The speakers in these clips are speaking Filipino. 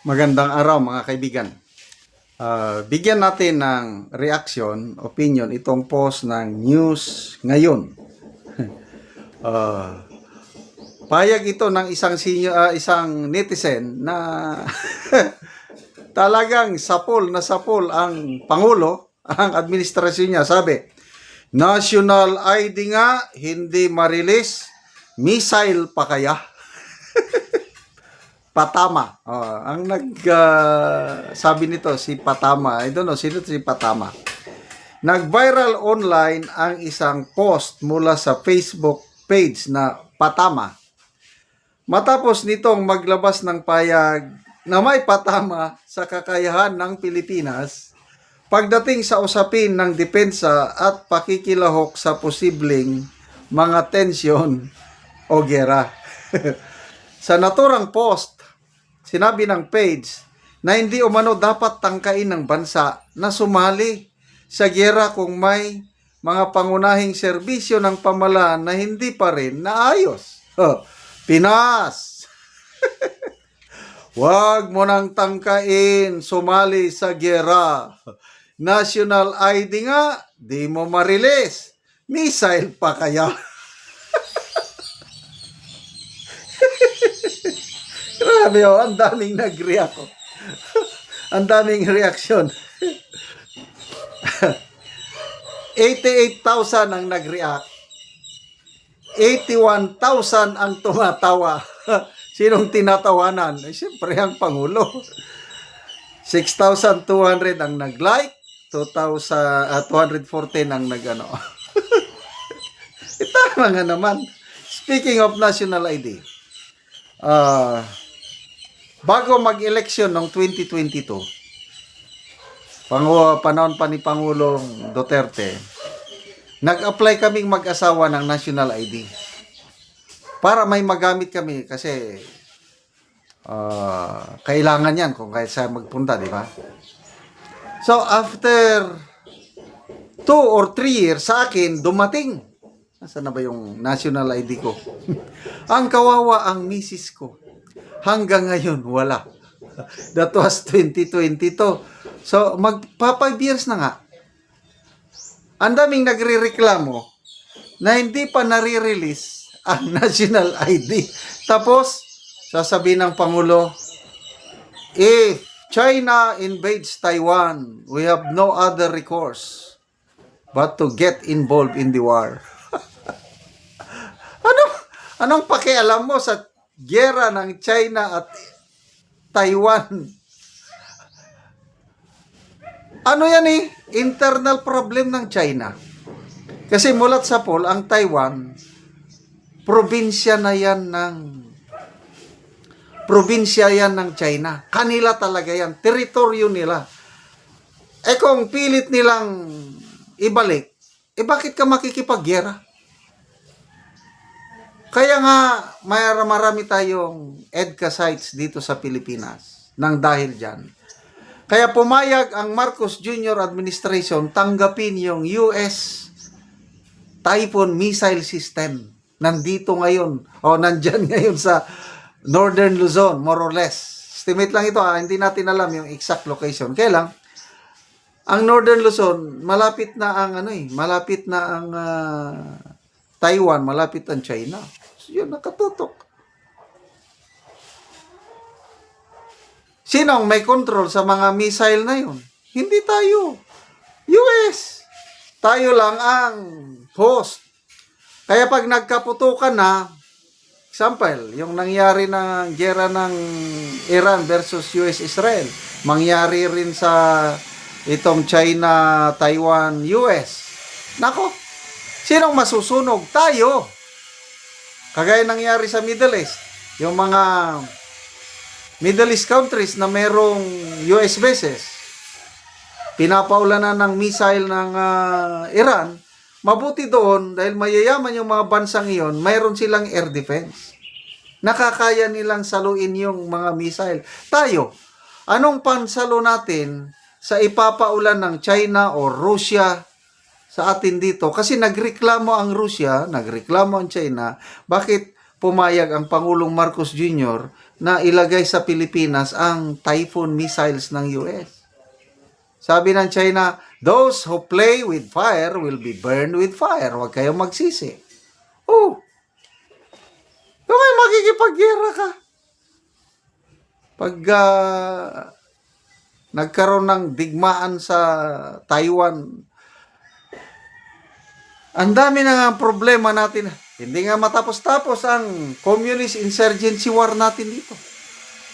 Magandang araw mga kaibigan. Bigyan natin ng reaction, opinion itong post ng News Ngayon. Payag ito ng isang netizen na talagang sapol ang Pangulo, ang administrasyon niya. Sabi, National ID nga, hindi marilis, missile pa kaya? Patama. Ang sabi nito si Patama. I don't know sino si Patama. Nag-viral online ang isang post mula sa Facebook page na Patama. Matapos nitong maglabas ng payag na may patama sa kakayahan ng Pilipinas pagdating sa usapin ng depensa at pakikilahok sa posibleng mga tensyon o gera. Sa naturang post, sinabi ng page na hindi umano dapat tangkain ng bansa na sumali sa giyera kung may mga pangunahing serbisyo ng pamahalaan na hindi pa rin naayos. Pinas! Huwag mo nang tangkain sumali sa giyera. National ID nga, di mo marilis. Missile pa kaya? Grabe ang daming nag-react. Ang daming reaksyon. 88,000 ang nag-react. 81,000 ang tumatawa. Sinong tinatawanan? Siyempre ang Pangulo. 6,200 ang nag-like. 214 ang nag-ano. Tama nga naman. Speaking of national ID, bago mag-eleksyon noong 2022, panahon pa ni Pangulong Duterte, nag-apply kaming mag-asawa ng national ID para may magamit kami kasi kailangan yan kung kahit saan magpunta, di ba? So, after 2 or 3 years sa akin, dumating. Nasaan na ba yung national ID ko? Ang kawawa ang misis ko. Hanggang ngayon, wala. That was 2022. So, magpa 5 years na nga. Ang daming nagre-reklamo na hindi pa nare-release ang national ID. Tapos, sasabihin ng Pangulo, if China invades Taiwan, we have no other recourse but to get involved in the war. Anong pakialam mo sa giyera ng China at Taiwan? Ano yan internal problem ng China. Kasi mulat sa poll, ang Taiwan, probinsya yan ng China. Kanila talaga yan. Teritoryo nila. Kung pilit nilang ibalik, bakit ka makikipaggera? Kaya nga, marami tayong EDCA sites dito sa Pilipinas nang dahil dyan. Kaya pumayag ang Marcos Jr. administration tanggapin yung US Typhoon missile system. Nandito ngayon, nandyan ngayon sa Northern Luzon, more or less. Estimate lang ito, hindi natin alam yung exact location. Kaya lang, ang Northern Luzon, malapit na ang Taiwan, malapit ang China. So, yun, nakatutok. Sinong may control sa mga missile na yun? Hindi tayo. US. Tayo lang ang host. Kaya pag nagkaputukan na, example, yung nangyari ng giyera ng Iran versus US-Israel, mangyari rin sa itong China, Taiwan, US. Nako, sinong masusunog? Tayo. Kagaya nangyari sa Middle East. Yung mga Middle East countries na merong US bases, pinapaulanan ng missile ng Iran, mabuti doon dahil mayayaman yung mga bansang iyon, mayroon silang air defense. Nakakaya nilang saluin yung mga missile. Tayo, anong pansalo natin sa ipapaulan ng China o Russia sa atin dito? Kasi nagreklamo ang Russia, nagreklamo ang China, bakit pumayag ang Pangulong Marcos Jr. na ilagay sa Pilipinas ang Typhoon missiles ng US. Sabi ng China, those who play with fire will be burned with fire. Huwag kayong magsisi. Oh, kung may makikipaggera ka. Pag nagkaroon ng digmaan sa Taiwan, ang dami na nga problema natin. Hindi nga matapos-tapos ang communist insurgency war natin dito.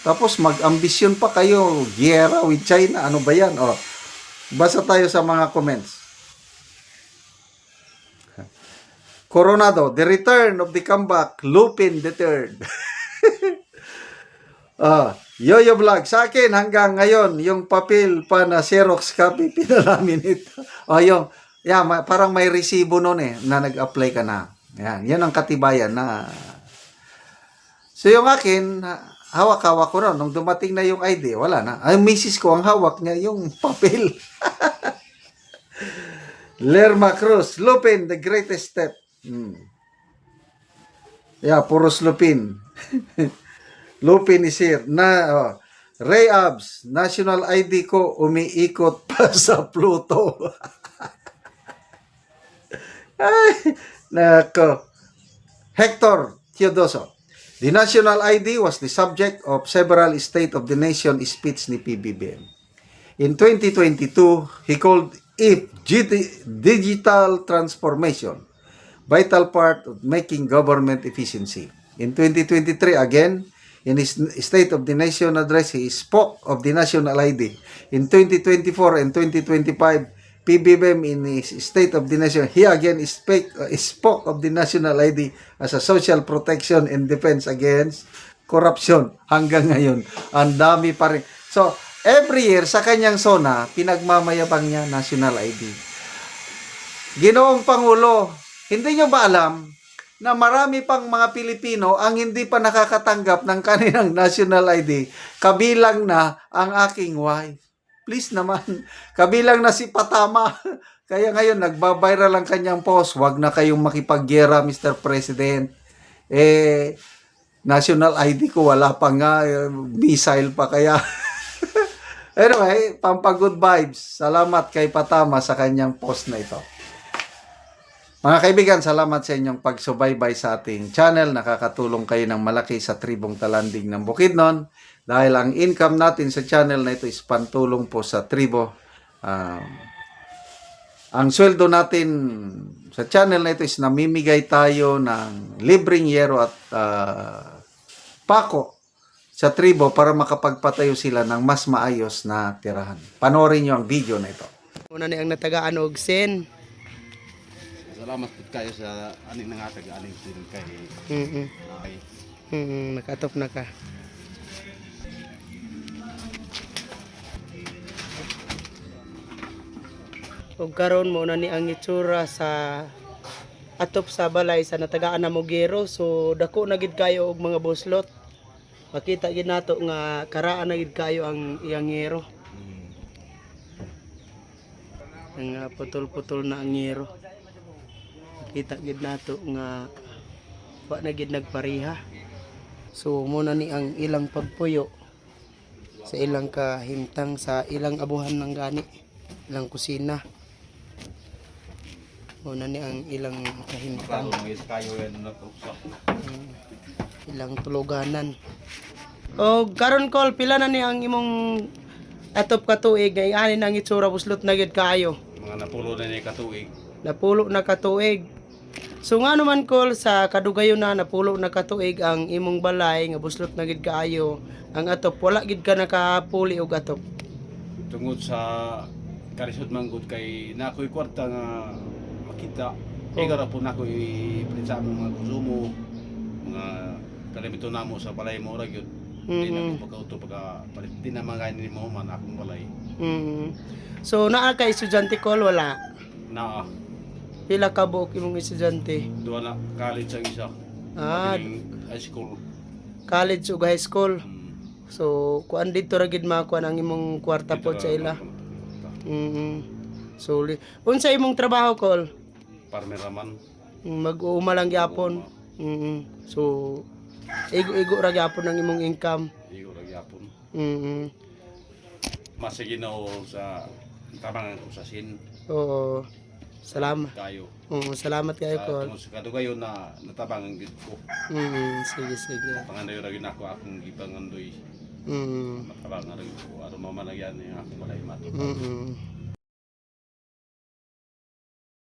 Tapos mag-ambisyon pa kayo, giyera with China. Ano ba yan? O, basa tayo sa mga comments. Coronado, the return of the comeback, Lupin the Third. Yoyo Vlog, sa akin hanggang ngayon, yung papel pa na Xerox copy, pinalaminate. Yung, parang may resibo nun na nag-apply ka na. Yan ang katibayan na. So yung akin, hawak-hawak ko ron. Nung dumating na yung ID, wala na. Ay, misis ko, ang hawak niya yung papel. Lerma Cruz, Lupin, the greatest step. Puros Lupin. Lupin is here. Ray Abs, national ID ko, umiikot pa sa Pluto. Ay, nako. Hector Theodoso. The national ID was the subject of several State of the Nation speech ni PBBM. In 2022, he called it digital transformation, vital part of making government efficiency. In 2023, again, in his State of the Nation address, he spoke of the national ID. In 2024 and 2025, PBBM in his State of the Nation, he again spoke of the national ID as a social protection and defense against corruption. Hanggang ngayon, ang dami pa rin. So, every year, sa kanyang SONA, pinagmamayabang niya national ID. Ginoong Pangulo, hindi nyo ba alam na marami pang mga Pilipino ang hindi pa nakakatanggap ng kanilang national ID, kabilang na ang aking wife? Please naman, kabilang na si Patama. Kaya ngayon, nagbabiral ang kanyang post. Huwag na kayong makipaggera, Mr. President. National ID ko, wala pa nga. Missile pa kaya. Anyway, pampagood vibes. Salamat kay Patama sa kanyang post na ito. Mga kaibigan, salamat sa inyong pagsubaybay sa ating channel. Nakakatulong kayo ng malaki sa tribong Talanding ng Bukidnon. Dahil ang income natin sa channel na ito is pantulong po sa tribo. Ang sweldo natin sa channel na ito is namimigay tayo ng libreng yero at pako sa tribo para makapagpatayo sila ng mas maayos na tirahan. Panoorin nyo ang video na ito. Una ni ang natagaan og sen. Salamat po kayo sa aning nangatag aning sin kay Nakatop na ka. Ug karon mo na ni ang itsura sa atop sa balay sa natagaan na Mogero. So dako na gid kayo og mga buslot. Makita gid nato nga karaan na gid kayo ang iyang ngero. Ang putol-putol na ang ngero. Makita gid nato nga wa na gid nagpareha. So mo na ni ang ilang pagpuyo sa ilang kahimtang sa ilang abuhan ng gani, ilang kusina. Muna ni ang ilang kahimtang, ilang tuluganan. O karon Col, pila na ni ang imong atop ka tuig ay ani nang itsura buslot na gid kaayo. mga napulo na ni katuig. Napulo na katuig. So nga naman Col, sa kadugayon na napulo na katuig ang imong balay nga buslot na gid kaayo, ang atop wala gid ka nakapuli og atop. Tungod sa karisod man gud kay nakoy kwarta nga makita. Igara po nako i-prinsa mo mga konsumo, mga kalimito namo sa balay mo ra gyud. Di na ko pagauto pagka di na maganin mo man akong balay. So naa ka estudyante Col, wala? Naa. Pila ka buok imong estudyante? Duha na college ang isa. High school. College ug high school. So kuan dito ra gid makuan ang imong kwarta pod sa ila. So unsa imong trabaho Col? Farmer raman. Mag-uuma lang gyapon. So igo ra gyapon ang imong income. Igo ra gyapon. Mm. Masige na ako sa tabangan ko sa sin Oo. Salamat. kayo. Oo, salamat kayo ko. Tungod sa kadugayon na natabangan gid ko. Sige, sige. Pangandayo ra gyud ako akong gibangandoy. Mm. Matabangan ra gyud ko aron mamanagyan ni akong malay mat. Mm.